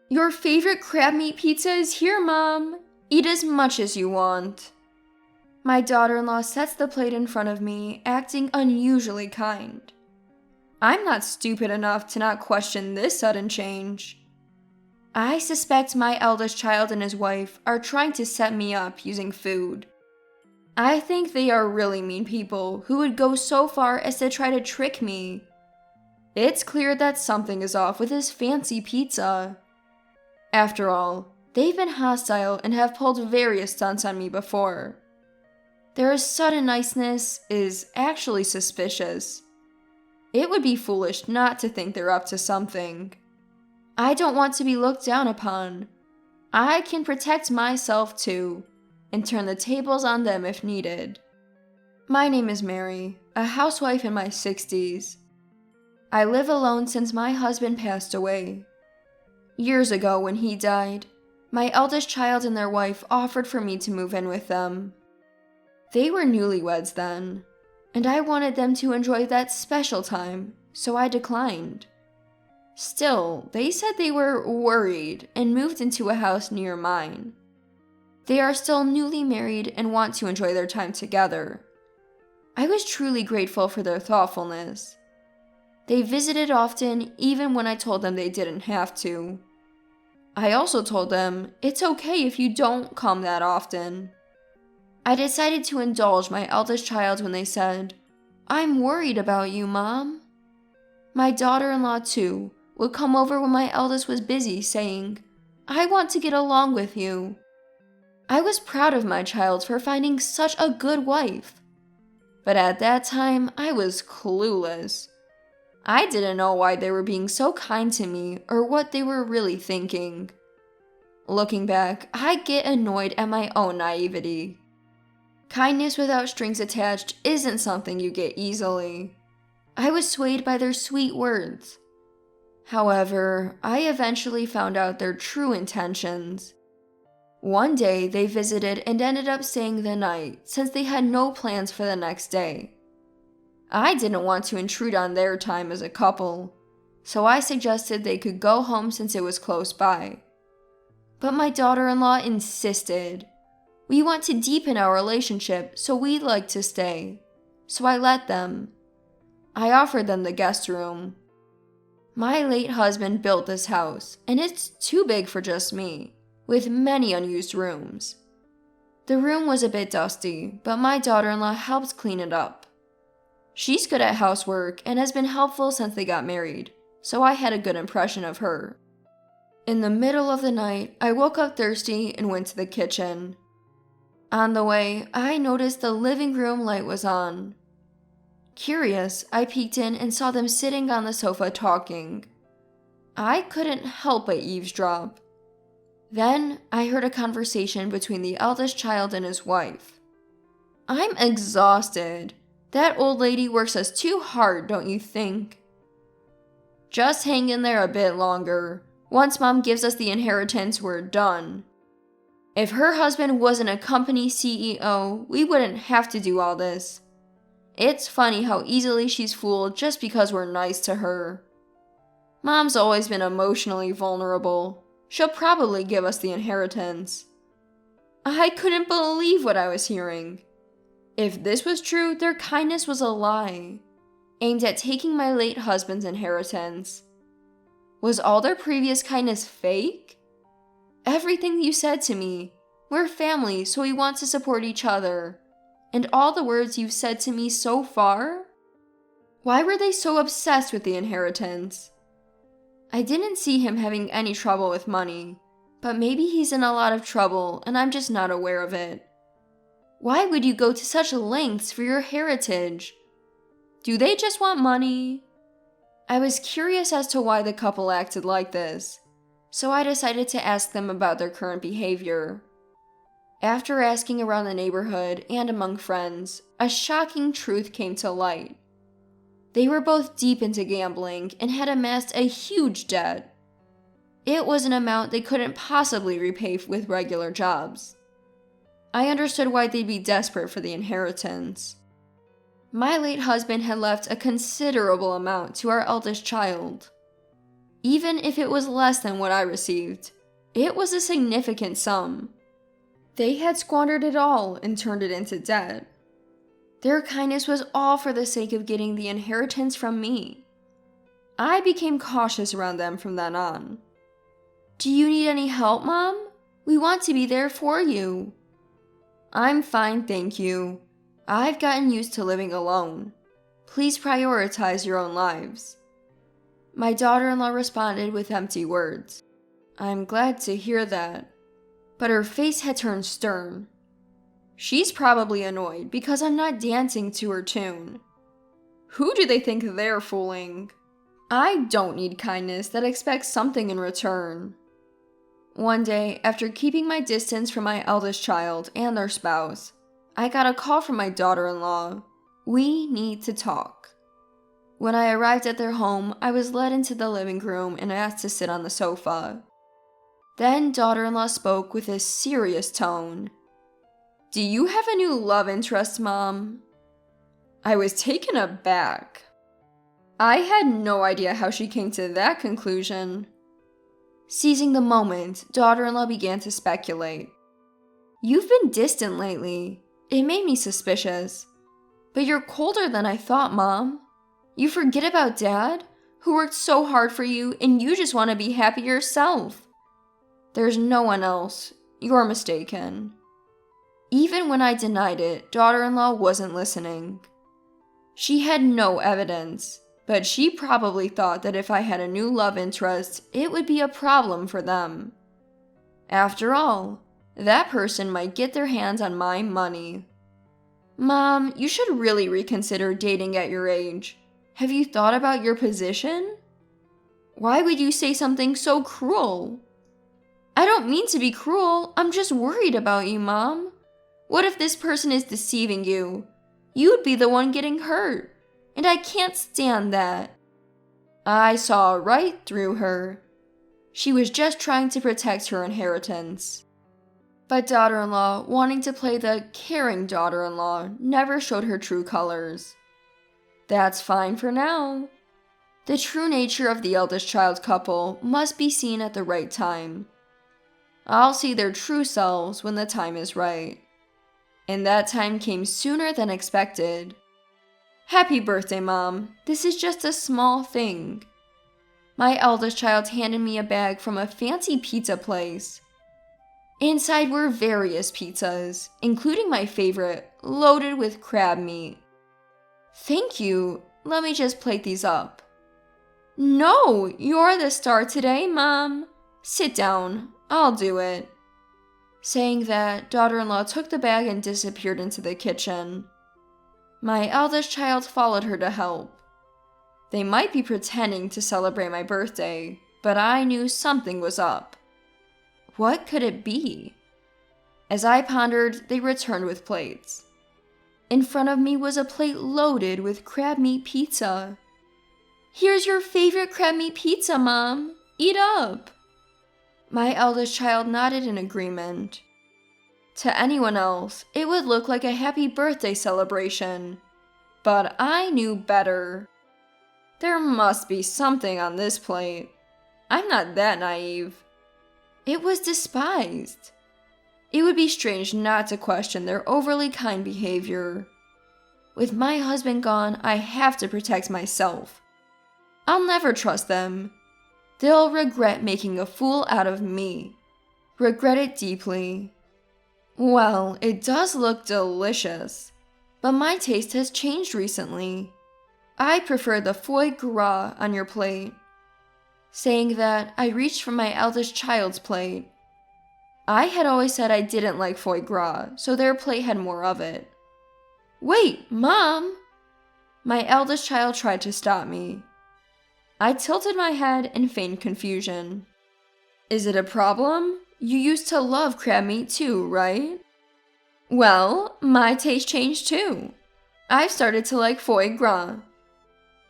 Your favorite crab meat pizza is here, Mom. Eat as much as you want. My daughter-in-law sets the plate in front of me, acting unusually kind. I'm not stupid enough to not question this sudden change. I suspect my eldest child and his wife are trying to set me up using food. I think they are really mean people who would go so far as to try to trick me. It's clear that something is off with this fancy pizza. After all, they've been hostile and have pulled various stunts on me before. Their sudden niceness is actually suspicious. It would be foolish not to think they're up to something. I don't want to be looked down upon. I can protect myself too, and turn the tables on them if needed. My name is Mary, a housewife in my 60s. I live alone since my husband passed away. Years ago when he died, my eldest child and their wife offered for me to move in with them. They were newlyweds then, and I wanted them to enjoy that special time, so I declined. Still, they said they were worried and moved into a house near mine. They are still newly married and want to enjoy their time together. I was truly grateful for their thoughtfulness. They visited often, even when I told them they didn't have to. I also told them it's okay if you don't come that often. I decided to indulge my eldest child when they said, "I'm worried about you, Mom." My daughter-in-law, too, would come over when my eldest was busy, saying, "I want to get along with you." I was proud of my child for finding such a good wife. But at that time, I was clueless. I didn't know why they were being so kind to me or what they were really thinking. Looking back, I get annoyed at my own naivety. Kindness without strings attached isn't something you get easily. I was swayed by their sweet words. However, I eventually found out their true intentions. One day, they visited and ended up staying the night since they had no plans for the next day. I didn't want to intrude on their time as a couple, so I suggested they could go home since it was close by. But my daughter-in-law insisted. We want to deepen our relationship, so we'd like to stay. So I let them. I offered them the guest room. My late husband built this house, and it's too big for just me, with many unused rooms. The room was a bit dusty, but my daughter-in-law helped clean it up. She's good at housework and has been helpful since they got married, so I had a good impression of her. In the middle of the night, I woke up thirsty and went to the kitchen. On the way, I noticed the living room light was on. Curious, I peeked in and saw them sitting on the sofa talking. I couldn't help but eavesdrop. Then, I heard a conversation between the eldest child and his wife. I'm exhausted. That old lady works us too hard, don't you think? Just hang in there a bit longer. Once Mom gives us the inheritance, we're done. If her husband wasn't a company CEO, we wouldn't have to do all this. It's funny how easily she's fooled just because we're nice to her. Mom's always been emotionally vulnerable. She'll probably give us the inheritance. I couldn't believe what I was hearing. If this was true, their kindness was a lie, aimed at taking my late husband's inheritance. Was all their previous kindness fake? Everything you said to me, we're family, so we want to support each other. And all the words you've said to me so far? Why were they so obsessed with the inheritance? I didn't see him having any trouble with money, but maybe he's in a lot of trouble and I'm just not aware of it. Why would you go to such lengths for your heritage? Do they just want money? I was curious as to why the couple acted like this, so I decided to ask them about their current behavior. After asking around the neighborhood and among friends, a shocking truth came to light. They were both deep into gambling and had amassed a huge debt. It was an amount they couldn't possibly repay with regular jobs. I understood why they'd be desperate for the inheritance. My late husband had left a considerable amount to our eldest child. even if it was less than what I received. It was a significant sum. They had squandered it all and turned it into debt. Their kindness was all for the sake of getting the inheritance from me. I became cautious around them from then on. "Do you need any help, Mom? We want to be there for you." "I'm fine, thank you. I've gotten used to living alone. Please prioritize your own lives." My daughter-in-law responded with empty words. "I'm glad to hear that." But her face had turned stern. She's probably annoyed because I'm not dancing to her tune. Who do they think they're fooling? I don't need kindness that expects something in return. One day, after keeping my distance from my eldest child and their spouse, I got a call from my daughter-in-law. "We need to talk." When I arrived at their home, I was led into the living room and asked to sit on the sofa. Then daughter-in-law spoke with a serious tone. "Do you have a new love interest, Mom?" I was taken aback. I had no idea how she came to that conclusion. Seizing the moment, daughter-in-law began to speculate. "You've been distant lately. It made me suspicious. But you're colder than I thought, Mom. You forget about Dad, who worked so hard for you, and you just want to be happy yourself. There's no one else. You're mistaken." Even when I denied it, daughter-in-law wasn't listening. She had no evidence, but she probably thought that if I had a new love interest, it would be a problem for them. After all, that person might get their hands on my money. "Mom, you should really reconsider dating at your age. Have you thought about your position?" "Why would you say something so cruel?" "I don't mean to be cruel. I'm just worried about you, Mom. What if this person is deceiving you? You'd be the one getting hurt, and I can't stand that." I saw right through her. She was just trying to protect her inheritance. But daughter-in-law, wanting to play the caring daughter-in-law, never showed her true colors. That's fine for now. The true nature of the eldest child couple must be seen at the right time. I'll see their true selves when the time is right. And that time came sooner than expected. "Happy birthday, Mom. This is just a small thing." My eldest child handed me a bag from a fancy pizza place. Inside were various pizzas, including my favorite, loaded with crab meat. "Thank you. Let me just plate these up." "No, you're the star today, Mom. Sit down. I'll do it." Saying that, daughter-in-law took the bag and disappeared into the kitchen. My eldest child followed her to help. They might be pretending to celebrate my birthday, but I knew something was up. What could it be? As I pondered, they returned with plates. In front of me was a plate loaded with crab meat pizza. "Here's your favorite crab meat pizza, Mom. Eat up." My eldest child nodded in agreement. To anyone else, it would look like a happy birthday celebration. But I knew better. There must be something on this plate. I'm not that naive. It was despised. It would be strange not to question their overly kind behavior. With my husband gone, I have to protect myself. I'll never trust them. They'll regret making a fool out of me. Regret it deeply. Well, it does look delicious, but my taste has changed recently. I prefer the foie gras on your plate. Saying that, I reached for my eldest child's plate. I had always said I didn't like foie gras, so their plate had more of it. "Wait, Mom!" My eldest child tried to stop me. I tilted my head and feigned confusion. "Is it a problem? You used to love crab meat too, right?" "Well, my taste changed too. I've started to like foie gras."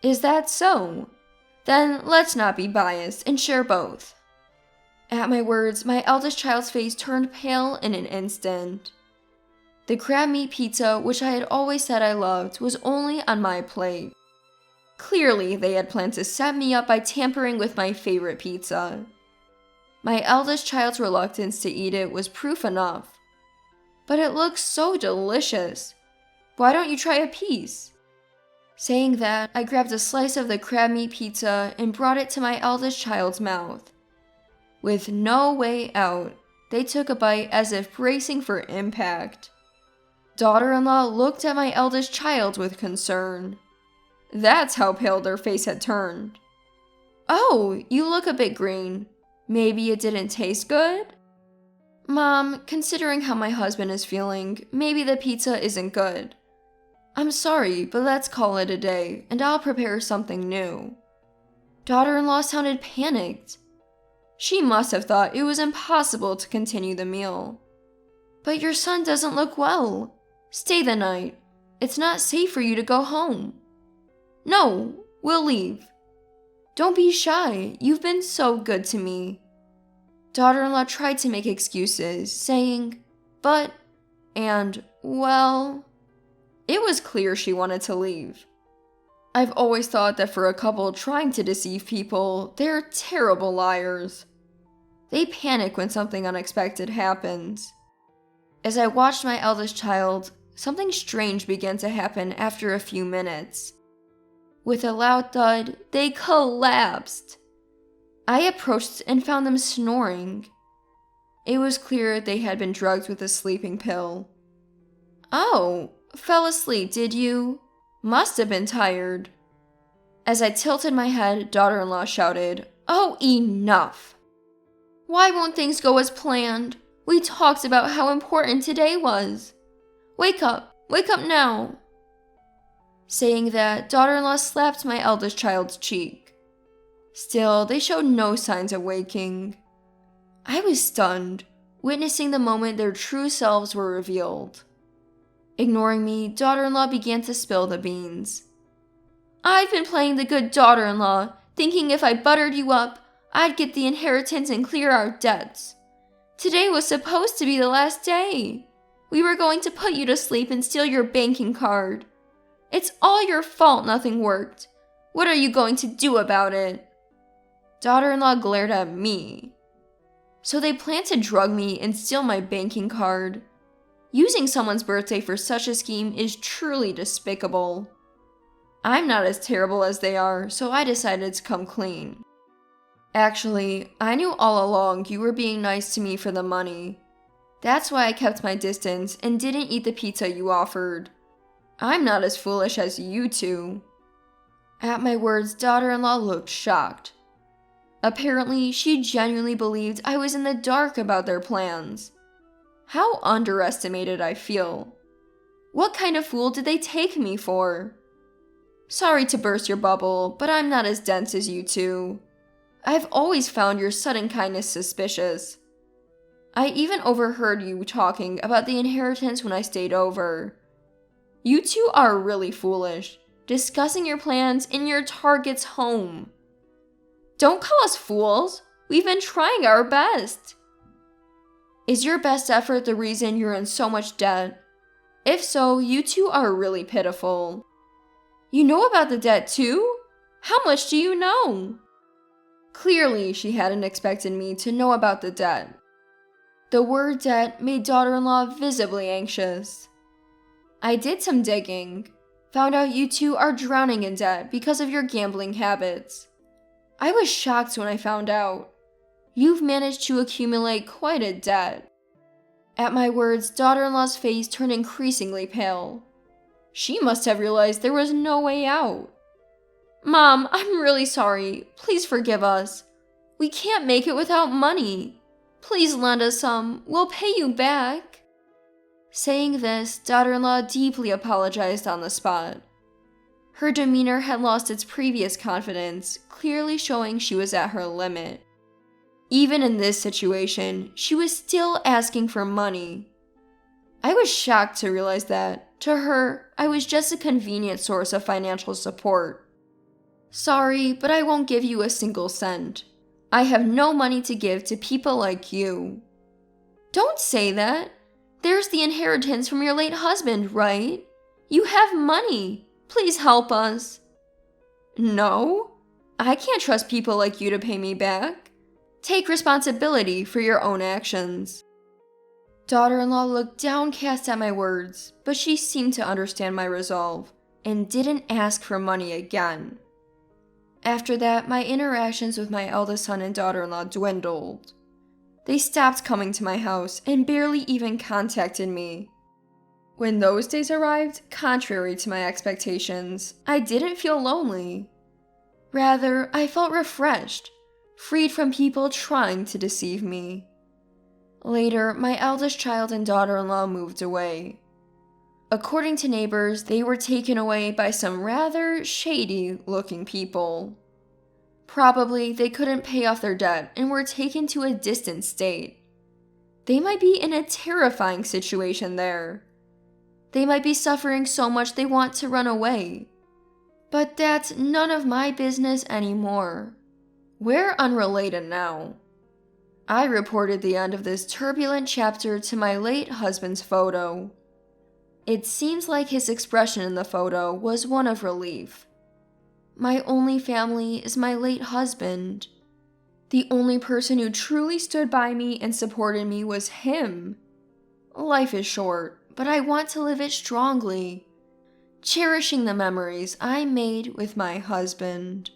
"Is that so? Then let's not be biased and share both." At my words, my eldest child's face turned pale in an instant. The crab meat pizza, which I had always said I loved, was only on my plate. Clearly, they had planned to set me up by tampering with my favorite pizza. My eldest child's reluctance to eat it was proof enough. But it looks so delicious. Why don't you try a piece? Saying that, I grabbed a slice of the crab meat pizza and brought it to my eldest child's mouth. With no way out, they took a bite as if bracing for impact. Daughter-in-law looked at my eldest child with concern. That's how pale their face had turned. "Oh, you look a bit green. Maybe it didn't taste good?" "Mom, considering how my husband is feeling, maybe the pizza isn't good. I'm sorry, but let's call it a day, and I'll prepare something new." Daughter-in-law sounded panicked. She must have thought it was impossible to continue the meal. "But your son doesn't look well. Stay the night. It's not safe for you to go home." "No, we'll leave." "Don't be shy. You've been so good to me." Daughter-in-law tried to make excuses, saying, "But," and, "well." It was clear she wanted to leave. I've always thought that for a couple trying to deceive people, they're terrible liars. They panic when something unexpected happens. As I watched my eldest child, something strange began to happen after a few minutes. With a loud thud, they collapsed. I approached and found them snoring. It was clear they had been drugged with a sleeping pill. "Oh, fell asleep, did you? Must have been tired." As I tilted my head, daughter-in-law shouted, "Oh, enough! Why won't things go as planned? We talked about how important today was. Wake up now." Saying that, daughter-in-law slapped my eldest child's cheek. Still, they showed no signs of waking. I was stunned, witnessing the moment their true selves were revealed. Ignoring me, daughter-in-law began to spill the beans. "I've been playing the good daughter-in-law, thinking if I buttered you up, I'd get the inheritance and clear our debts. Today was supposed to be the last day. We were going to put you to sleep and steal your banking card. It's all your fault nothing worked. What are you going to do about it?" Daughter-in-law glared at me. So they planned to drug me and steal my banking card. Using someone's birthday for such a scheme is truly despicable. I'm not as terrible as they are, so I decided to come clean. Actually, I knew all along you were being nice to me for the money. That's why I kept my distance and didn't eat the pizza you offered. I'm not as foolish as you two. At my words, daughter-in-law looked shocked. Apparently, she genuinely believed I was in the dark about their plans. How underestimated I feel. What kind of fool did they take me for? Sorry to burst your bubble, but I'm not as dense as you two. I've always found your sudden kindness suspicious. I even overheard you talking about the inheritance when I stayed over. You two are really foolish, discussing your plans in your target's home. Don't call us fools. We've been trying our best. Is your best effort the reason you're in so much debt? If so, you two are really pitiful. You know about the debt too? How much do you know? Clearly, she hadn't expected me to know about the debt. The word debt made daughter-in-law visibly anxious. I did some digging, found out you two are drowning in debt because of your gambling habits. I was shocked when I found out. You've managed to accumulate quite a debt. At my words, daughter-in-law's face turned increasingly pale. She must have realized there was no way out. Mom, I'm really sorry. Please forgive us. We can't make it without money. Please lend us some. We'll pay you back. Saying this, daughter-in-law deeply apologized on the spot. Her demeanor had lost its previous confidence, clearly showing she was at her limit. Even in this situation, she was still asking for money. I was shocked to realize that, to her, I was just a convenient source of financial support. Sorry, but I won't give you a single cent. I have no money to give to people like you. Don't say that. There's the inheritance from your late husband, right? You have money. Please help us. No, I can't trust people like you to pay me back. Take responsibility for your own actions. Daughter-in-law looked downcast at my words, but she seemed to understand my resolve and didn't ask for money again. After that, my interactions with my eldest son and daughter-in-law dwindled. They stopped coming to my house and barely even contacted me. When those days arrived, contrary to my expectations, I didn't feel lonely. Rather, I felt refreshed, freed from people trying to deceive me. Later, my eldest child and daughter-in-law moved away. According to neighbors, they were taken away by some rather shady-looking people. Probably they couldn't pay off their debt and were taken to a distant state. They might be in a terrifying situation there. They might be suffering so much they want to run away. But that's none of my business anymore. We're unrelated now. I reported the end of this turbulent chapter to my late husband's photo. It seems like his expression in the photo was one of relief. My only family is my late husband. The only person who truly stood by me and supported me was him. Life is short, but I want to live it strongly, cherishing the memories I made with my husband.